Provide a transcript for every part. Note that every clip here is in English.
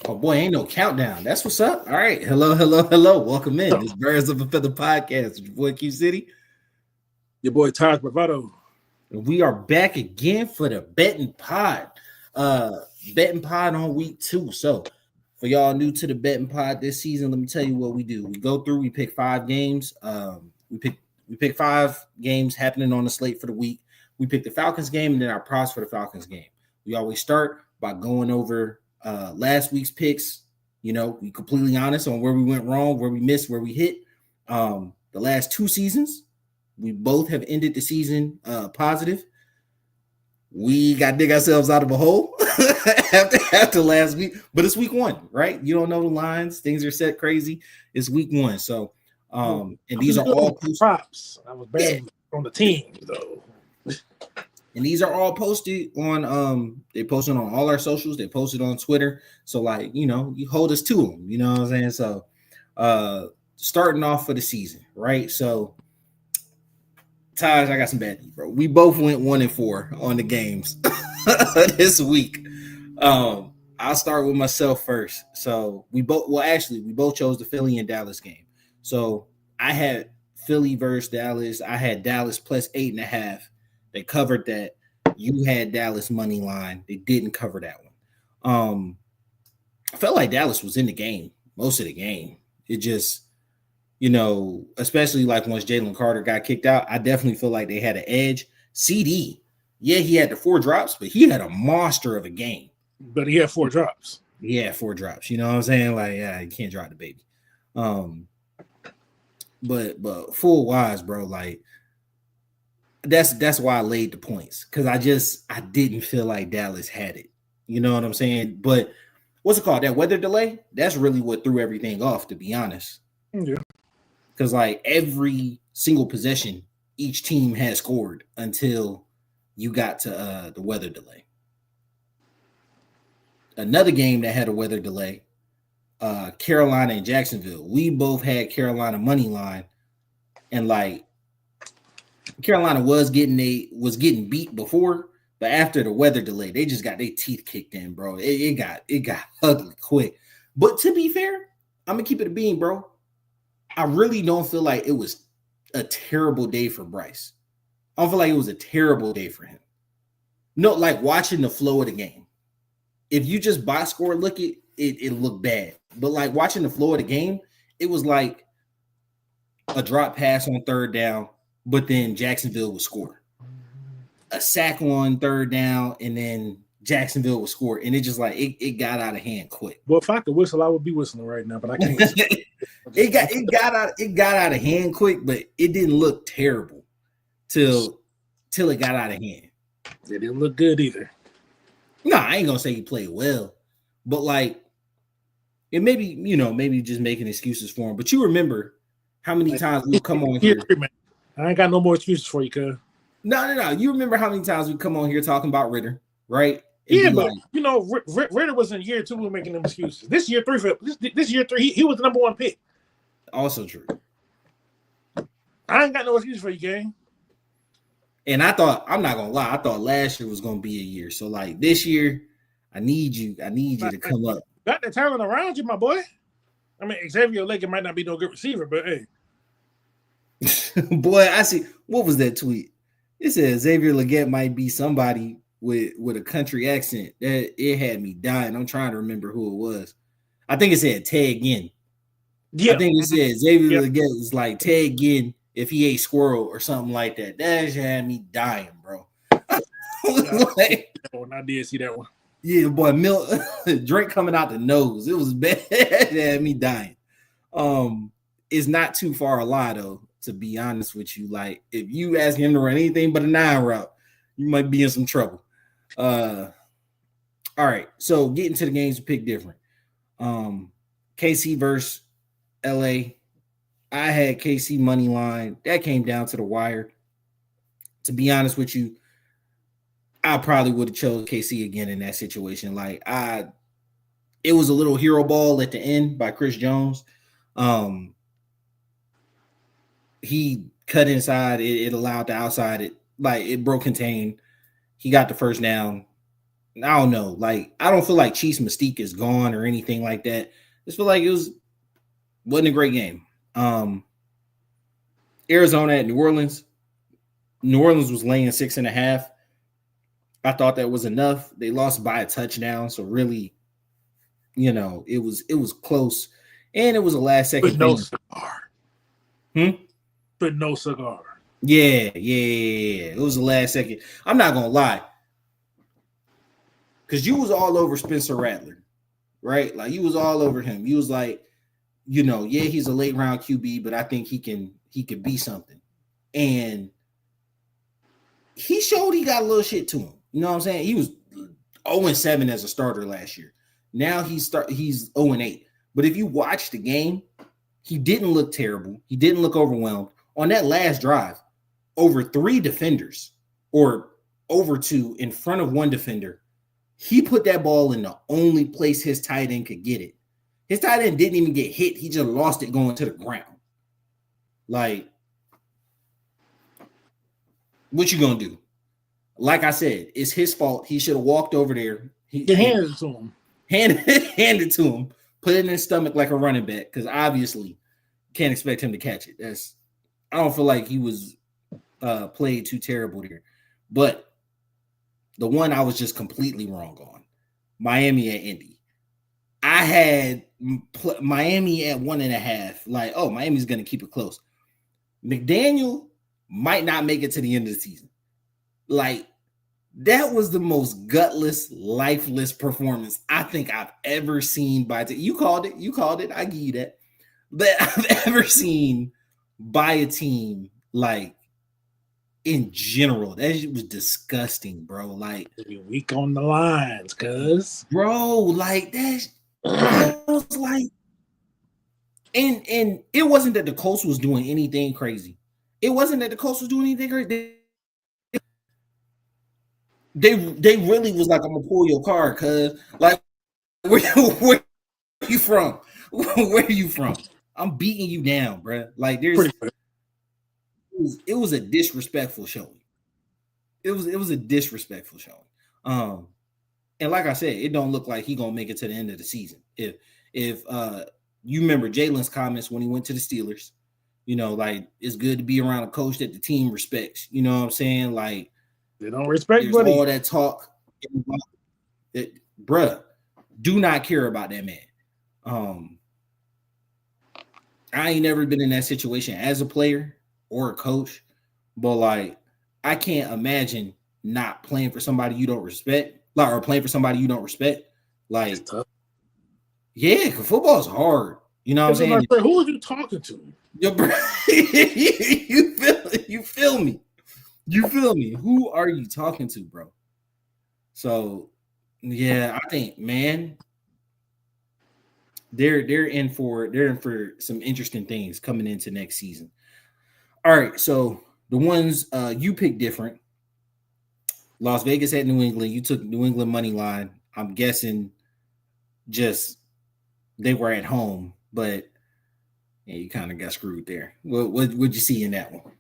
Oh boy, ain't no countdown. That's what's up. All right. Hello, hello, hello. Welcome in. This Birds of a Feather podcast with your boy Q City. Your boy Taj Bravado. And we are back again for the betting pod. Betting pod on week 2. So for y'all new to the betting pod this season, let me tell you what we do. We go through, we pick 5 games. We pick 5 games happening on the slate for the week. We pick the Falcons game and then our props for the Falcons game. We always start by going over last week's picks. You know, we completely honest on where we went wrong, where we missed, where we hit. The last 2 seasons, we both have ended the season positive. We got to dig ourselves out of a hole after last week, but it's week 1, right? You don't know the lines; things are set crazy. It's week 1, so and these are all props. I was bad on the team though. And these are all posted on they posted on all our socials, they posted on Twitter. So like, you know, you hold us to them, you know what I'm saying? So starting off for the season, right? So Taj, I got some bad news, bro. We both went 1-4 on the games this week. I'll start with myself first. So we both chose the Philly and Dallas game. So I had Philly versus Dallas. I had Dallas plus 8.5. They covered that. You had Dallas money line. They didn't cover that one. I felt like Dallas was in the game most of the game. It just, you know, especially like once Jalen Carter got kicked out, I definitely feel like they had an edge. CD, yeah, he had the 4 drops, but he had a monster of a game. But he had 4 drops. Yeah, 4 drops. You know what I'm saying? Like, yeah, you can't drop the baby. But full wise, bro, like that's why I laid the points, because I didn't feel like Dallas had it. You know what I'm saying? But what's it called? That weather delay, that's really what threw everything off, to be honest. Yeah. Because like every single possession, each team had scored until you got to the weather delay. Another game that had a weather delay, Carolina and Jacksonville. We both had Carolina money line, and like Carolina was getting beat before, but after the weather delay, they just got their teeth kicked in, bro. It got ugly quick. But to be fair, I'm gonna keep it a bean, bro. I really don't feel like it was a terrible day for Bryce. I don't feel like it was a terrible day for him. No, like watching the flow of the game. If you just box score look at it looked bad. But like watching the flow of the game, it was like a drop pass on 3rd down, but then Jacksonville would score. A sack on 3rd down, and then Jacksonville would score. And it just like it got out of hand quick. Well, if I could whistle, I would be whistling right now, but I can't. it got out of hand quick, but it didn't look terrible till it got out of hand. It didn't look good either. No, I ain't gonna say he played well, but like it maybe just making excuses for him. But you remember how many times we come on here. I ain't got no more excuses for you, cuz. No. You remember how many times we come on here talking about Ritter, right? Yeah, but you know, Ritter was in year 2 we were making them excuses. This year 3 this year 3, he was the number 1 pick. Also true. I ain't got no excuse for you, gang. And I'm not gonna lie, I thought last year was gonna be a year. So like this year, I need you to come up. Got the talent around you, my boy. I mean, Xavier Leggett might not be no good receiver, but hey. Boy, I see. What was that tweet? It said Xavier Leggett might be somebody with a country accent. That it had me dying. I'm trying to remember who it was. I think it said Ted Ginn. Yeah. I think it said Xavier Leggett is like Ted Ginn if he ate squirrel or something like that. That just had me dying, bro. I did see that one. Yeah, boy, Drake coming out the nose. It was bad. It had me dying. It's not too far a lie though, to be honest with you. Like if you ask him to run anything but a 9 route, you might be in some trouble. All right, so getting to the games to pick different. KC versus LA. I had KC money line. That came down to the wire. To be honest with you, I probably would have chose KC again in that situation. Like it was a little hero ball at the end by Chris Jones. He cut inside. It allowed the outside. It broke contain. He got the first down. I don't know. Like, I don't feel like Chiefs mystique is gone or anything like that. I just feel like wasn't a great game. Arizona at New Orleans. New Orleans was laying 6.5. I thought that was enough. They lost by a touchdown, so really, it was close, and it was a last second. But no cigar. But no cigar. Yeah. It was the last second. I'm not gonna lie, because you was all over Spencer Rattler, right? Like, you was all over him. You was like, he's a late round QB, but I think he could be something. And he showed he got a little shit to him. You know what I'm saying? He was 0-7 as a starter last year. Now he's 0-8. But if you watch the game, he didn't look terrible. He didn't look overwhelmed. On that last drive, over 3 defenders, or over 2 in front of 1 defender, he put that ball in the only place his tight end could get it. His tight end didn't even get hit. He just lost it going to the ground. Like, what you gonna do? Like I said, it's his fault. He should have walked over there. He handed it to him. Handed to him. Put it in his stomach like a running back, because obviously can't expect him to catch it. I don't feel like he was played too terrible there. But the one I was just completely wrong on, Miami at Indy. I had Miami at 1.5. Like, oh, Miami's going to keep it close. McDaniel might not make it to the end of the season. Like, that was the most gutless, lifeless performance I think I've ever seen by you called it. I give you that I've ever seen by a team, like, in general. That was disgusting, bro. Like, weak on the lines, cuz. Bro, like, that was like, and it wasn't that the Colts was doing anything crazy. They really was like, I'm gonna pull your card, cuz. Like, where you from? Where are you from? I'm beating you down, bro. Like, it was a disrespectful showing. It was a disrespectful showing. And like I said, it don't look like he gonna make it to the end of the season. If you remember Jalen's comments when he went to the Steelers, like, it's good to be around a coach that the team respects. You know what I'm saying? Like, they don't respect all that talk. Bruh, do not care about that man. I ain't never been in that situation as a player or a coach, but, like, I can't imagine not playing for somebody you don't respect, like, or playing for somebody you don't respect. Like, yeah, because football is hard. You know what I'm saying? Like, who are you talking to? You feel me? You feel me? Who are you talking to, bro? So, yeah, I think, man, they're in for some interesting things coming into next season. All right, so the ones you picked different. Las Vegas at New England. You took New England money line. I'm guessing just they were at home, but yeah, you kind of got screwed there. What'd you see in that one?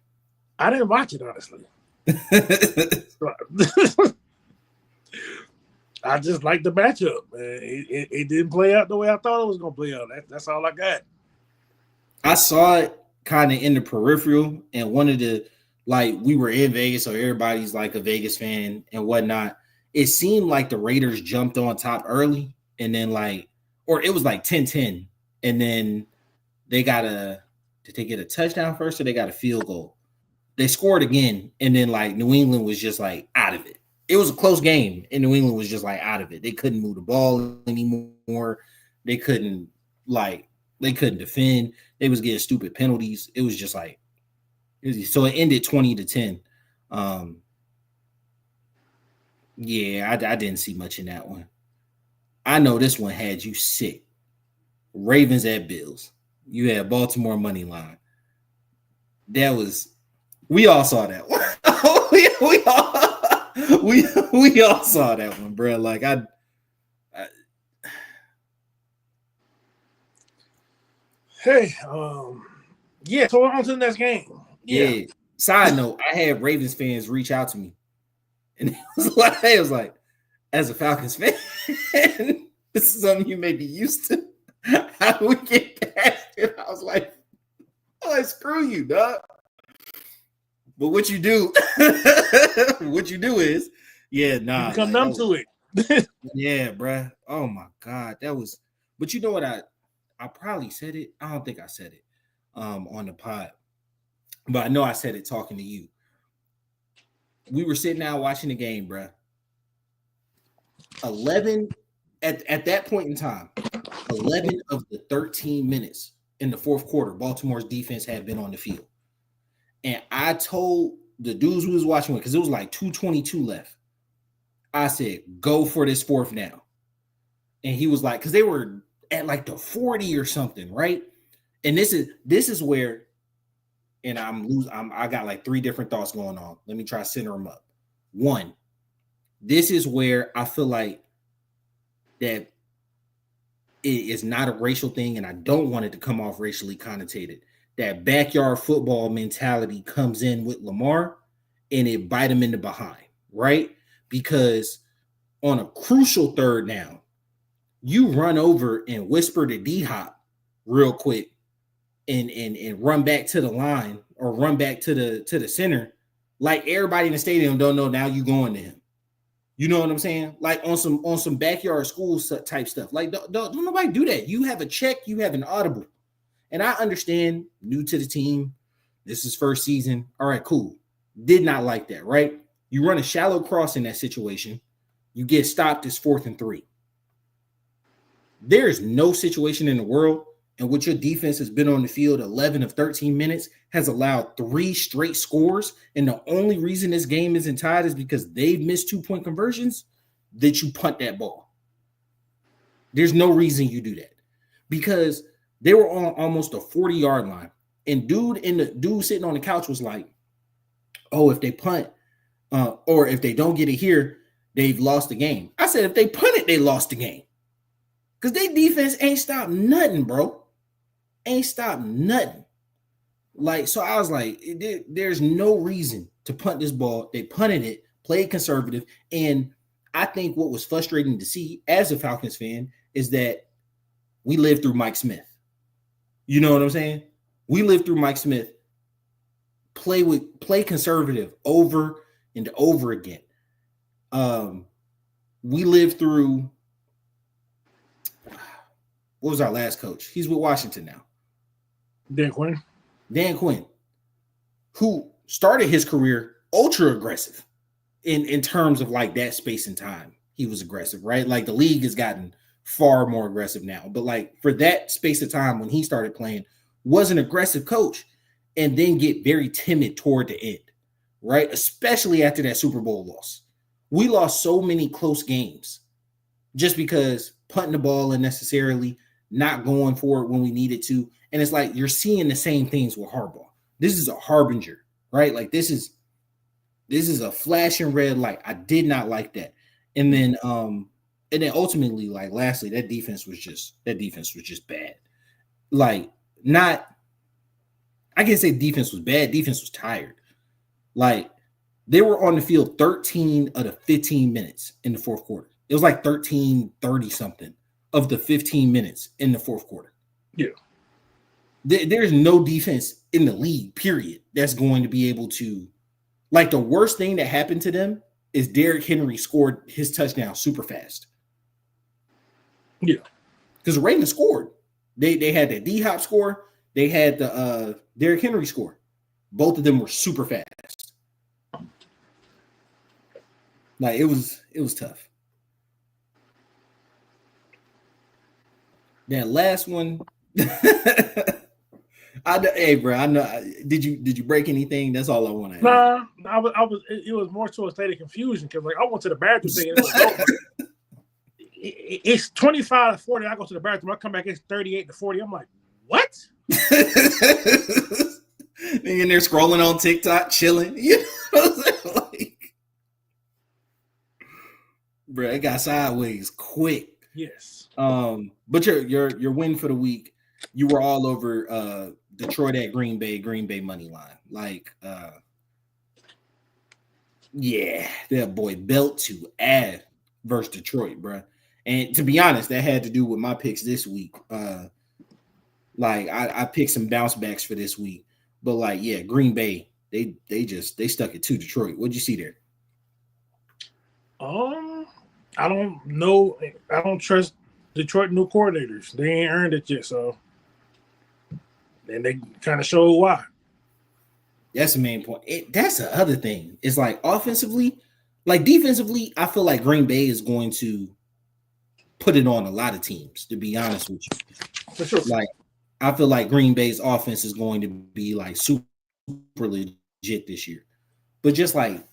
I didn't watch it, honestly. I just like the matchup, man. It didn't play out the way I thought it was going to play out. That's all I got. I saw it kind of in the peripheral, and wanted to, like, we were in Vegas, so everybody's like a Vegas fan and whatnot. It seemed like the Raiders jumped on top early, and then, like, or it was like 10-10, and then did they get a touchdown first, or they got a field goal? They scored again, and then, like, New England was just, like, out of it. It was a close game, and New England was just, like, out of it. They couldn't move the ball anymore. They couldn't defend. They was getting stupid penalties. It was just like, so it ended 20-10. Yeah, I didn't see much in that one. I know this one had you sick. Ravens at Bills. You had Baltimore money line. We all saw that one. we all saw that one, bro. Like, Hey, yeah, so on to the next game. Yeah. Side note, I had Ravens fans reach out to me, and it was like, as a Falcons fan, this is something you may be used to. How do we get past it? I was like, oh, screw you, dog. But what you do is, yeah, nah. You become numb to it. Yeah, bruh. Oh my God. That was, but you know what? I probably said it. I don't think I said it on the pod. But I know I said it talking to you. We were sitting out watching the game, bruh. 11 at that point in time, 11 of the 13 minutes in the fourth quarter, Baltimore's defense had been on the field. And I told the dudes we was watching with, because it was like 2:22 left. I said, go for this fourth down. And he was like, because they were at like the 40 or something, right? And this is where, and I got like three different thoughts going on. Let me try to center them up. One, this is where I feel like that it is not a racial thing, and I don't want it to come off racially connotated. That backyard football mentality comes in with Lamar, and it bite him in the behind, right? Because on a crucial third down, you run over and whisper to D-Hop real quick and run back to the line or run back to the center, like everybody in the stadium don't know now you going to him. You know what I'm saying? Like on some backyard school type stuff. Like don't nobody do that. You have a check, you have an audible. And I understand, new to the team, this is first season. All right, cool. Did not like that, right? You run a shallow cross in that situation. You get stopped as 4th and 3. There is no situation in the world in which your defense has been on the field 11 of 13 minutes, has allowed 3 straight scores, and the only reason this game isn't tied is because they've missed 2-point conversions, that you punt that ball. There's no reason you do that, because they were on almost a 40-yard line, and dude sitting on the couch was like, oh, if they punt or if they don't get it here, they've lost the game. I said, if they punt it, they lost the game, because their defense ain't stopped nothing, bro. Ain't stopped nothing. Like, so I was like, there's no reason to punt this ball. They punted it, played conservative. And I think what was frustrating to see as a Falcons fan is that we lived through Mike Smith. You know what I'm saying? We lived through Mike Smith, play conservative over and over again. We lived through, what was our last coach? He's with Washington now. Dan Quinn, who started his career ultra aggressive in terms of like that space and time. He was aggressive, right? Like the league has gotten far more aggressive now, but like for that space of time when he started playing, was an aggressive coach, and then get very timid toward the end, right? Especially after that Super Bowl loss. We lost so many close games just because punting the ball unnecessarily, not going for it when we needed to. And it's like you're seeing the same things with Harbaugh. This is a harbinger, right? Like this is a flashing red light. I did not like that. And then ultimately, like lastly, that defense was just bad. Like I can't say defense was bad. Defense was tired. Like they were on the field 13 of the 15 minutes in the fourth quarter. It was like 13-30 something of the 15 minutes in the fourth quarter. Yeah. There's no defense in the league, period, that's going to be able to, like, the worst thing that happened to them is Derrick Henry scored his touchdown super fast. Yeah. Because the Ravens scored. They had the D-Hop score. They had the Derrick Henry score. Both of them were super fast. Like, it was tough. That last one. Hey, bro, I know. Did you break anything? That's all I want to ask. Nah, it was more so a state of confusion because like I went to the bathroom thing. It's 25-40. I go to the bathroom. I come back. It's 38-40. I'm like, what? And they're scrolling on TikTok, chilling. You know what I'm saying? Like, bro, it got sideways quick. Yes. But your win for the week, you were all over Detroit at Green Bay money line. Like, yeah, that boy belt to add. versus Detroit, bro. And to be honest, that had to do with my picks this week. Like I picked some bounce backs for this week, but like yeah, Green Bay they stuck it to Detroit. What'd you see there? I don't know. I don't trust Detroit new coordinators. They ain't earned it yet, so and they kind of show why. That's the main point. That's the other thing. It's like offensively, like defensively, I feel like Green Bay is going to put it on a lot of teams, to be honest with you. For sure. Like, I feel like Green Bay's offense is going to be like super legit this year. But just like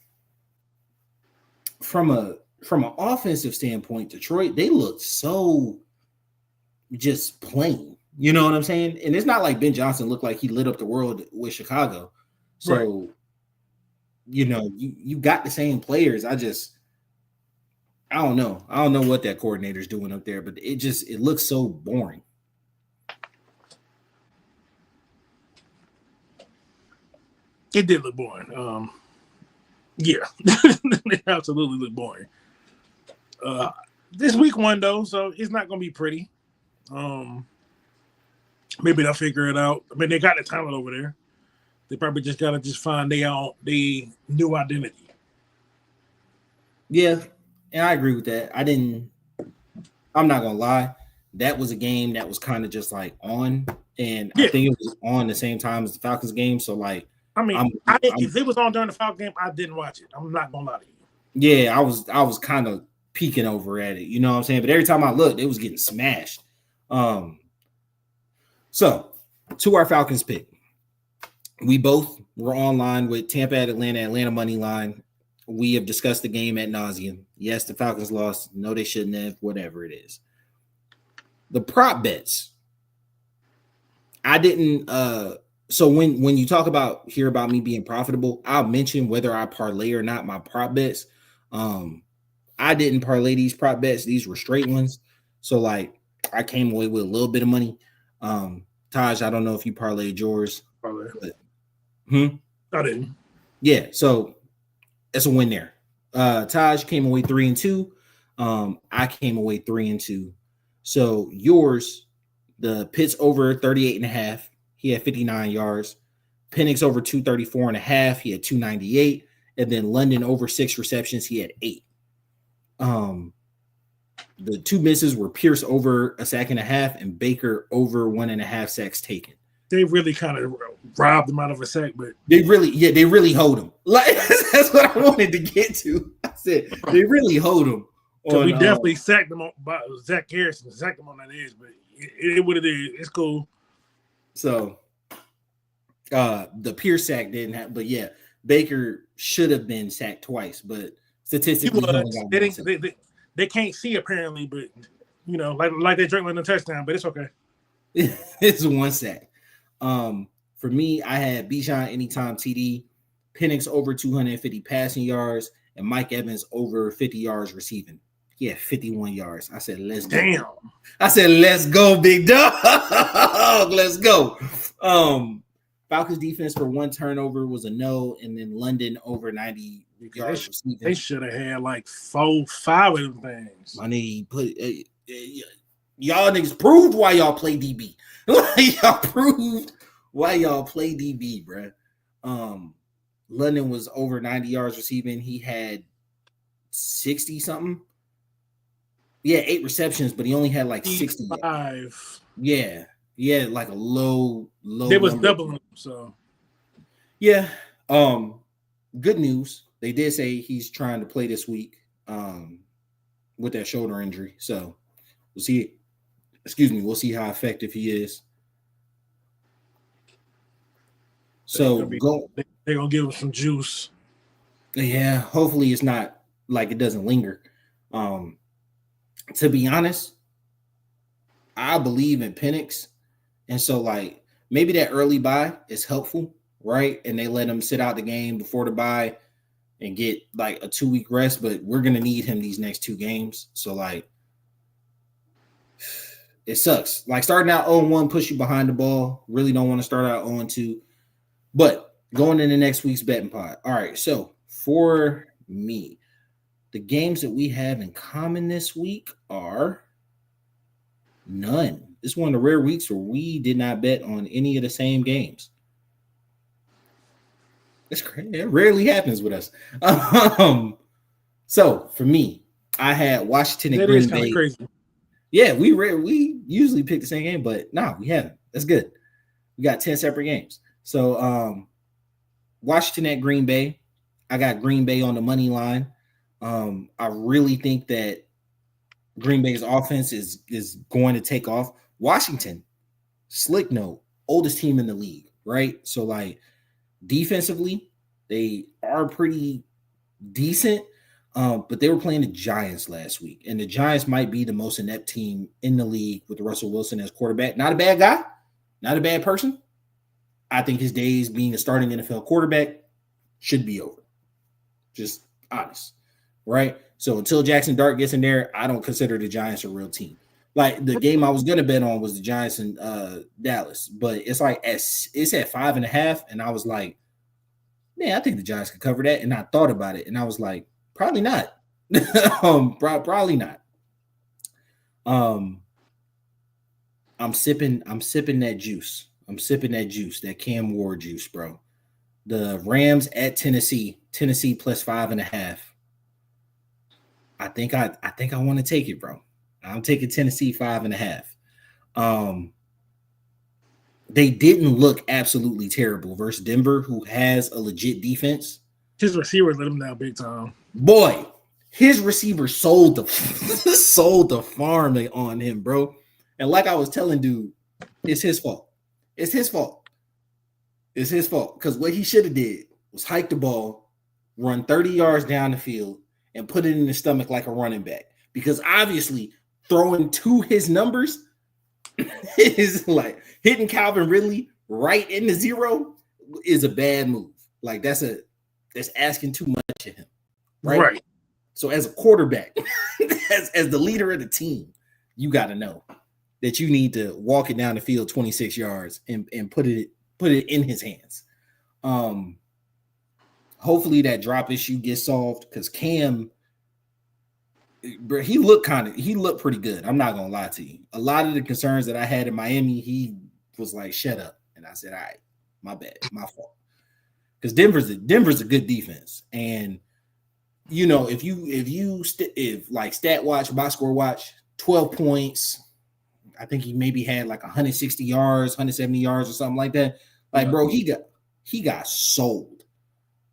from an offensive standpoint, Detroit, they look so just plain. You know what I'm saying? And it's not like Ben Johnson looked like he lit up the world with Chicago. So, right. You know, you got the same players. I don't know. I don't know what that coordinator's doing up there, but it looks so boring. It did look boring. Yeah, it absolutely looked boring. This week one though, so it's not going to be pretty. Maybe they'll figure it out. I mean, they got the talent over there. They probably just got to find their new identity. Yeah, and I agree with that. I'm not going to lie. That was a game that was kind of just like on, and I think it was on the same time as the Falcons game. So like, I mean, if it was on during the Falcons game, I didn't watch it. I'm not going to lie to you. Yeah, I was kind of peeking over at it. You know what I'm saying? But every time I looked, it was getting smashed. So to our Falcons pick. We both were online with Tampa at Atlanta money line. We have discussed the game ad nauseum. Yes, the Falcons lost. No, they shouldn't have. Whatever it is. The prop bets. I didn't. So when you hear about me being profitable, I'll mention whether I parlay or not my prop bets. I didn't parlay these prop bets. These were straight ones. So like I came away with a little bit of money. Taj, I don't know if you parlayed yours. Parlay. But, I didn't. Yeah, so that's a win there. Taj came away 3-2. I came away 3-2. So yours, the Pitts over 38.5. He had 59 yards. Penix over 234.5. He had 298. And then London over 6 receptions. He had 8. The two misses were Pierce over 1.5 sacks and Baker over 1.5 sacks taken. They really kind of robbed him out of a sack, but they really hold him. Like that's what I wanted to get to. I said they really hold him. So we definitely sacked him by Zach Harrison, sacked him on that edge, but it what it is. It's cool. So the Pierce sack didn't happen, but yeah, Baker should have been sacked twice, but statistically they can't see apparently, but you know, like they drank on the touchdown, but it's okay. It's one sack. For me, I had Bijan anytime TD, Penix over 250 passing yards, and Mike Evans over 50 yards receiving. He had 51 yards. I said, let's go. Damn. I said, let's go, big dog. Let's go. Falcons defense for 1 turnover was a no, and then London over 90 yards receiving. They should have had like 4-5 of them things. My nigga put y'all niggas proved why y'all play DB. Y'all proved why y'all play DB, bro. London was over 90 yards receiving. He had 60 something. Yeah, 8 receptions, but he only had like 65. Yeah, like a low. They was doubling, so yeah. Good news. They did say he's trying to play this week. With that shoulder injury, so we'll see. We'll see how effective he is. So they're gonna give him some juice. Yeah, hopefully it's not like it doesn't linger. To be honest, I believe in Penix, and so like maybe that early bye is helpful, right? And they let him sit out the game before the bye and get like a 2-week rest, but we're gonna need him these next 2 games. So like it sucks. Like starting out 0-1 push you behind the ball. Really don't want to start out 0-2. But going into next week's betting pod. All right, so for me, the games that we have in common this week are none. This is one of the rare weeks where we did not bet on any of the same games. It's crazy. It rarely happens with us. So for me, I had Washington and Green Bay. Crazy. Yeah, we usually pick the same game, but no, we haven't. That's good. We got 10 separate games. So Washington at Green Bay. I got Green Bay on the money line. I really think that Green Bay's offense is going to take off. Washington, slick note, oldest team in the league, right? So like defensively, they are pretty decent. But they were playing the Giants last week, and the Giants might be the most inept team in the league with Russell Wilson as quarterback. Not a bad guy, not a bad person. I think his days being a starting NFL quarterback should be over. Just honest, right? So until Jackson Dart gets in there, I don't consider the Giants a real team. Like the game I was going to bet on was the Giants and Dallas, but it's like it's at 5.5, and I was like, man, I think the Giants could cover that. And I thought about it, and I was like, probably not. Probably not. I'm sipping that juice. I'm sipping that juice, that Cam Ward juice, bro. The Rams at Tennessee plus 5.5. I think I want to take it, bro. I'm taking Tennessee 5.5. They didn't look absolutely terrible versus Denver, who has a legit defense. His receiver let him down big time. Boy, his receiver sold the farm on him, bro. And like I was telling dude, it's his fault. It's his fault. It's his fault. Because what he should have did was hike the ball, run 30 yards down the field, and put it in his stomach like a running back. Because obviously, throwing to his numbers is like hitting Calvin Ridley right in the zero is a bad move. Like that's asking too much of him. Right. So as a quarterback, as the leader of the team, you got to know that you need to walk it down the field 26 yards and put it in his hands. Hopefully that drop issue gets solved because Cam, bro, he looked pretty good. I'm not gonna lie to you. A lot of the concerns that I had in Miami, he was like, "Shut up," and I said, "All right, my bad, my fault." Because Denver's a good defense, and you know if stat watch, box score watch, 12 points. I think he maybe had like 160 yards, 170 yards, or something like that. Like, bro, he got sold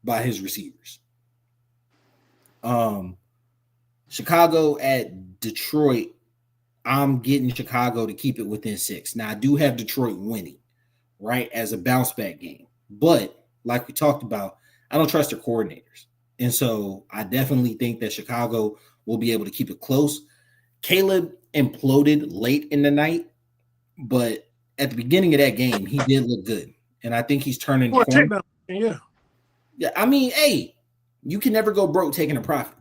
by his receivers. Chicago at Detroit. I'm getting Chicago to keep it within 6. Now I do have Detroit winning, right, as a bounce back game, but like we talked about, I don't trust their coordinators. And so I definitely think that Chicago will be able to keep it close. Caleb imploded late in the night, but at the beginning of that game, he did look good. And I think he's turning the corner. Yeah. Yeah. I mean, hey, you can never go broke taking a profit.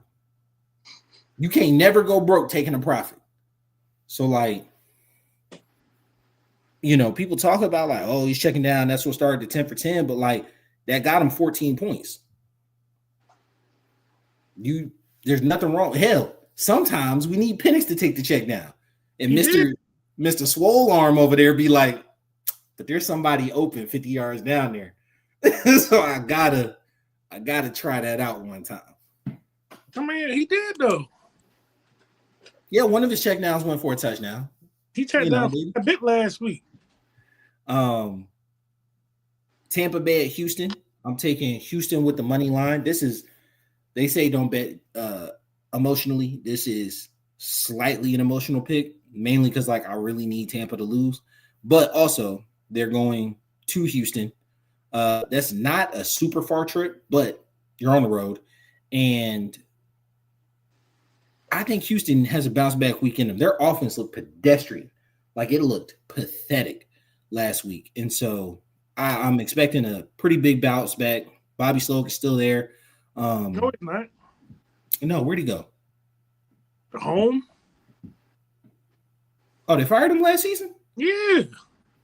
You can't never go broke taking a profit. So, like, you know, people talk about like, oh, he's checking down. That's what started the 10 for 10. But like, that got him 14 points. There's nothing wrong. Hell, sometimes we need Penix to take the check down. And Mr. Swole Arm over there be like, but there's somebody open 50 yards down there. So I gotta try that out one time. I mean, he did though. Yeah, one of his check downs went for a touchdown. He checked down a bit last week. Tampa Bay at Houston. I'm taking Houston with the money line. They say don't bet emotionally. This is slightly an emotional pick, mainly because like I really need Tampa to lose. But also they're going to Houston. That's not a super far trip, but you're on the road. And I think Houston has a bounce back week in them. Their offense looked pedestrian. Like it looked pathetic last week. And so I'm expecting a pretty big bounce back. Bobby Sloak is still there. No, he's not. No, where'd he go? Home. Oh, they fired him last season? Yeah.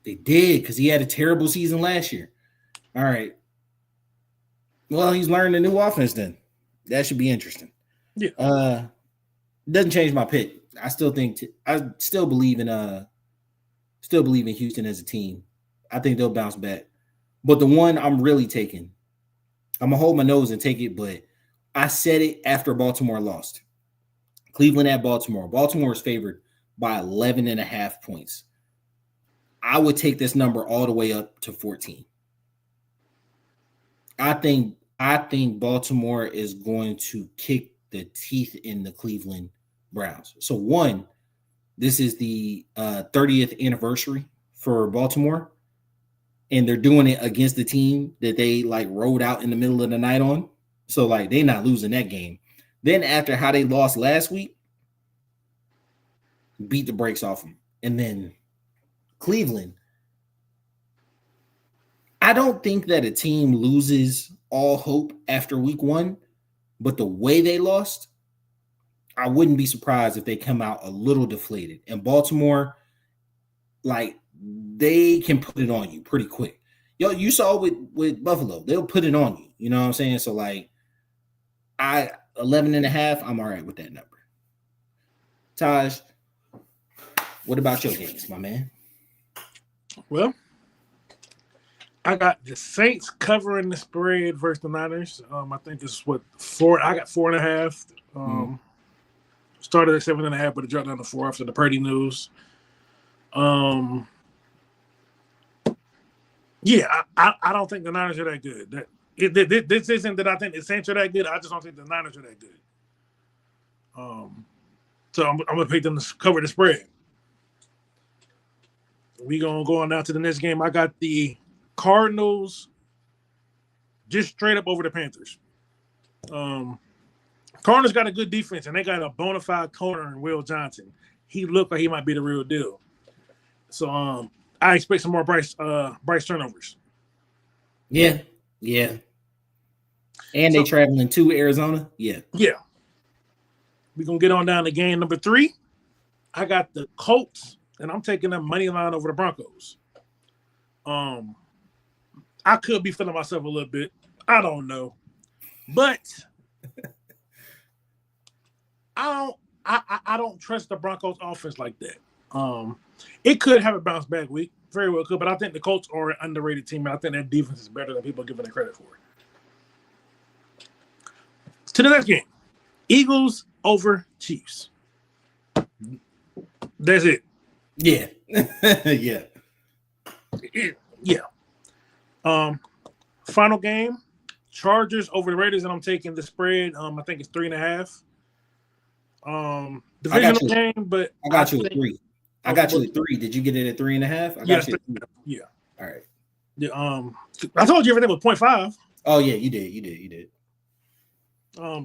They did because he had a terrible season last year. All right. Well, he's learned a new offense then. That should be interesting. Doesn't change my pick. I still think I still believe in Houston as a team. I think they'll bounce back. But the one I'm really taking, I'm gonna hold my nose and take it, but I said it after Baltimore lost. Cleveland at Baltimore. Baltimore is favored by 11.5 points. I would take this number all the way up to 14. I think Baltimore is going to kick the teeth in the Cleveland Browns. So one, this is the 30th anniversary for Baltimore, and they're doing it against the team that they like rolled out in the middle of the night on. So like they're not losing that game. Then after how they lost last week, beat the brakes off them. And then Cleveland, I don't think that a team loses all hope after week one, but the way they lost, I wouldn't be surprised if they come out a little deflated. And Baltimore, like, they can put it on you pretty quick. Yo, you saw with Buffalo, they'll put it on you. You know what I'm saying? So, like, 11.5, I'm all right with that number. Taj, what about your games, my man? Well, I got the Saints covering the spread versus the Niners. I think this is what 4. I got 4.5. Started at 7.5, but it dropped down to 4 after the Purdy news. Yeah, I don't think the Niners are that good. This isn't that I think the Saints are that good. I just don't think the Niners are that good. So I'm gonna pick them to cover the spread. We gonna go on now to the next game. I got the Cardinals just straight up over the Panthers. Cardinals got a good defense, and they got a bona fide corner in Will Johnson. He looked like he might be the real deal. So I expect some more Bryce turnovers. Yeah. And they traveling to Arizona. Yeah. We're gonna get on down to game number 3. I got the Colts, and I'm taking them money line over the Broncos. I could be feeling myself a little bit. I don't know. But I don't trust the Broncos offense like that. It could have a bounce back week. Very well could, but I think the Colts are an underrated team, and I think their defense is better than people give it credit for. To the next game. Eagles over Chiefs. That's it. Yeah. Yeah. Final game. Chargers over the Raiders, and I'm taking the spread. I think it's 3.5. Divisional game, but I got you at 3. I got you at 3. Did you get it at 3.5? I got you at 3. Yeah. All right. Yeah, I told you everything was 0.5. Oh yeah, you did.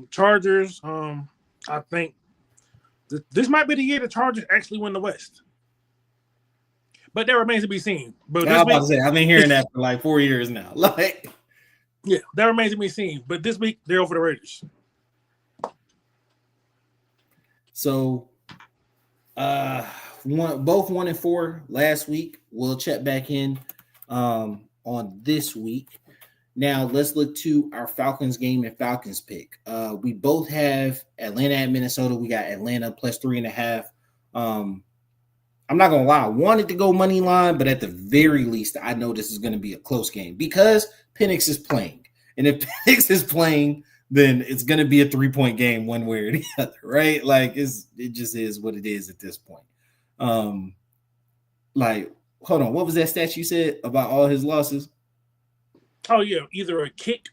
Chargers. I think this might be the year the Chargers actually win the West. But that remains to be seen. But I was about to say, I've been hearing that for like 4 years now. Like, yeah, that remains to be seen. But this week they're over the Raiders. So, both 1 and 4 last week. We'll check back in on this week. Now let's look to our Falcons game and Falcons pick. We both have Atlanta at Minnesota. We got Atlanta plus 3.5. I'm not gonna lie, I wanted to go money line, but at the very least, I know this is going to be a close game because Penix is playing, and if Penix is playing, then it's going to be a 3-point game one way or the other, right? Like it just is what it is at this point. Like, hold on, what was that stat you said about all his losses? Oh yeah, either a kick.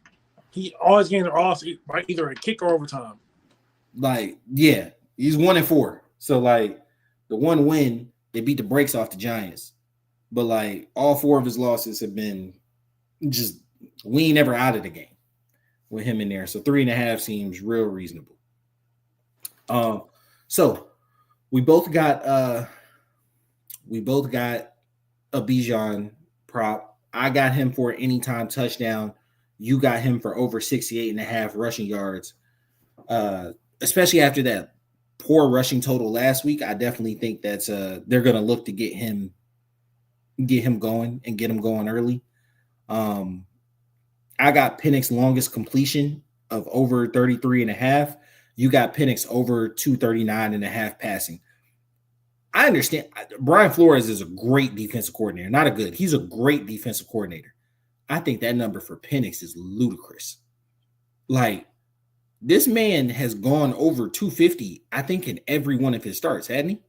All his games are off by either a kick or overtime. Like, yeah, he's 1 and 4. So like the one win, they beat the brakes off the Giants. But like all 4 of his losses have been just we ain't never out of the game with him in there. So 3.5 seems real reasonable. So we both got a Bijan prop. I got him for an anytime touchdown. You got him for over 68.5 rushing yards. Especially after that poor rushing total last week, I definitely think that's they're gonna look to get him going and get him going early. I got Penix longest completion of over 33.5. You got Penix over 239.5 passing. I understand. Brian Flores is a great defensive coordinator. Not a good. He's a great defensive coordinator. I think that number for Penix is ludicrous. Like, this man has gone over 250, I think, in every one of his starts, hadn't he?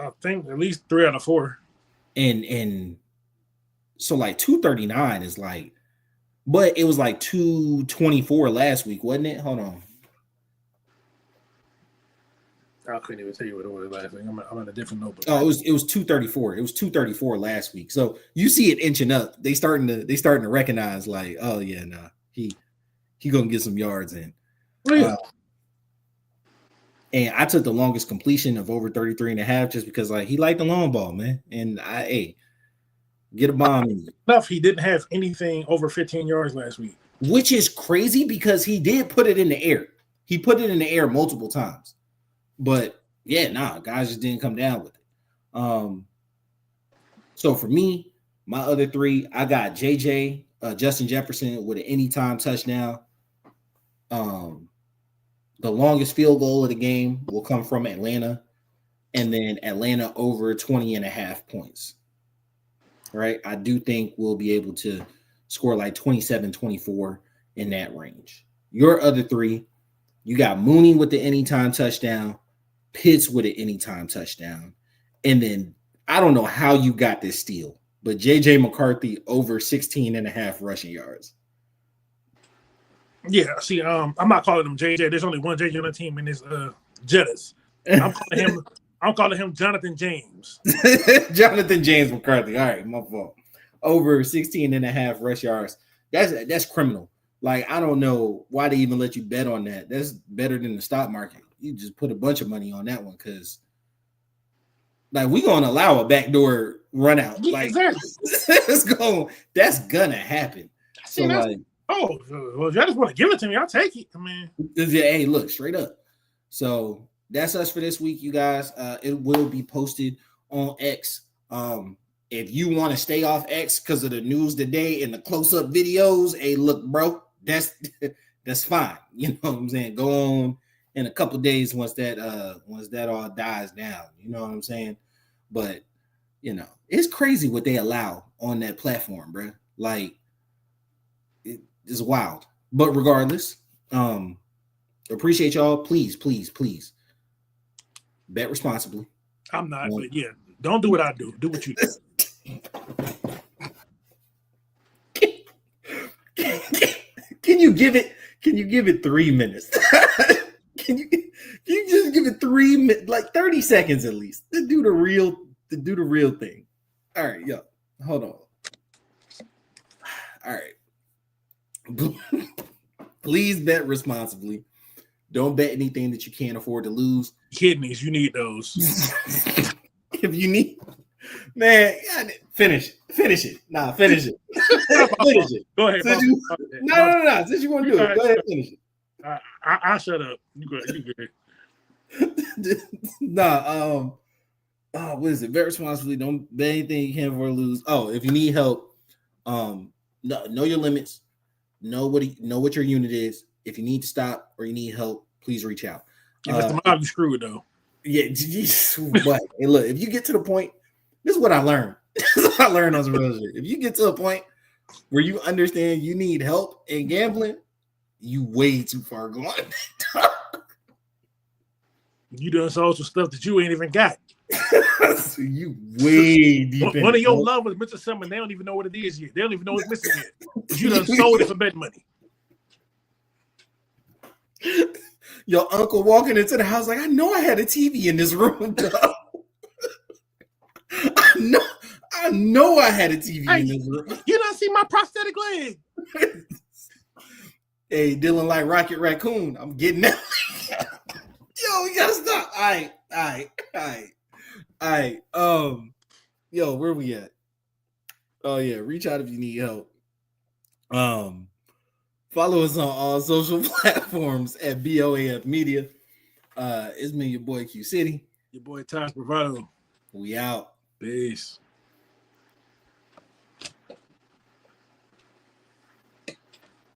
I think at least 3 out of 4. And so like 239 is like, but it was like 224 last week, wasn't it? Hold on. I couldn't even tell you what it was last week. I'm on a different notebook. Oh, it was 234. It was 234 last week. So you see it inching up. They starting to recognize, like, oh yeah, nah, he gonna get some yards in. Yeah. And I took the longest completion of over 33.5 just because, like, he liked the long ball, man. And get a bomb in you. Enough. He didn't have anything over 15 yards last week, Which is crazy because he did put it in the air. He put it in the air multiple times. But yeah, guys just didn't come down with it. So for me, my other 3, I got JJ, Justin Jefferson with an anytime touchdown. The longest field goal of the game will come from Atlanta, and then Atlanta over 20.5 points. Right? I do think we'll be able to score like 27-24 in that range. Your other 3, you got Mooney with the anytime touchdown, Pitts with an anytime touchdown, and then I don't know how you got this steal, but JJ McCarthy over 16.5 rushing yards. Yeah, see, I'm not calling him JJ. There's only one JJ on the team, and it's Jettas. I'm calling him Jonathan James. Jonathan James McCarthy. All right, my fault. Over 16.5 rush yards. That's criminal. Like, I don't know why they even let you bet on that. That's better than the stock market. You just put a bunch of money on that one because, like, we're going to allow a backdoor run out. Yeah, like, exactly. That's gonna happen. So, like, oh, well, if y'all just want to give it to me, I'll take it. I mean, hey, look, straight up. So that's us for this week, you guys. It will be posted on X. If you want to stay off X because of the news today and the close-up videos, hey, look, bro, that's fine. You know what I'm saying? Go on in a couple of days once that all dies down. You know what I'm saying? But you know, it's crazy what they allow on that platform, bro. Like, it is wild. But regardless, appreciate y'all. Please bet responsibly. I'm not, but yeah, don't do what I do. Do what you do. Can you give it 3 minutes? Can you just give it 3 minutes, like 30 seconds at least, to do the real thing? All right, yo, hold on. All right. Please bet responsibly. Don't bet anything that you can't afford to lose. Kidneys, you need those. If you need, man, finish it. Nah, finish it. Finish it. Go ahead. No. Since you want to do it, go ahead and finish it. I shut up. You good. Nah, what is it? Bet responsibly. Don't bet anything you can't afford to lose. Oh, if you need help, know your limits. Know what your unit is. If you need to stop or you need help, please reach out. If it's the mob, you screw it though. Yeah, but hey, look, if you get to the point, this is what I learned. This is what I learned on some real shit. If you get to a point where you understand you need help in gambling, you way too far gone. You done sold some stuff that you ain't even got. So you way deep. One of your lovers missing something, they don't even know what it is yet. They don't even know what's missing yet. You done sold it for bet money. Your uncle walking into the house like, I know I had a TV in this room, dog. I know I had a TV in this room. You don't see my prosthetic leg. Hey, Dylan like Rocket Raccoon. I'm getting that. Yo, we gotta stop. All right. Yo, where we at? Oh yeah, reach out if you need help. Follow us on all social platforms at BOAF Media. It's me, your boy Q City. Your boy Taj Bravado. We out. Peace.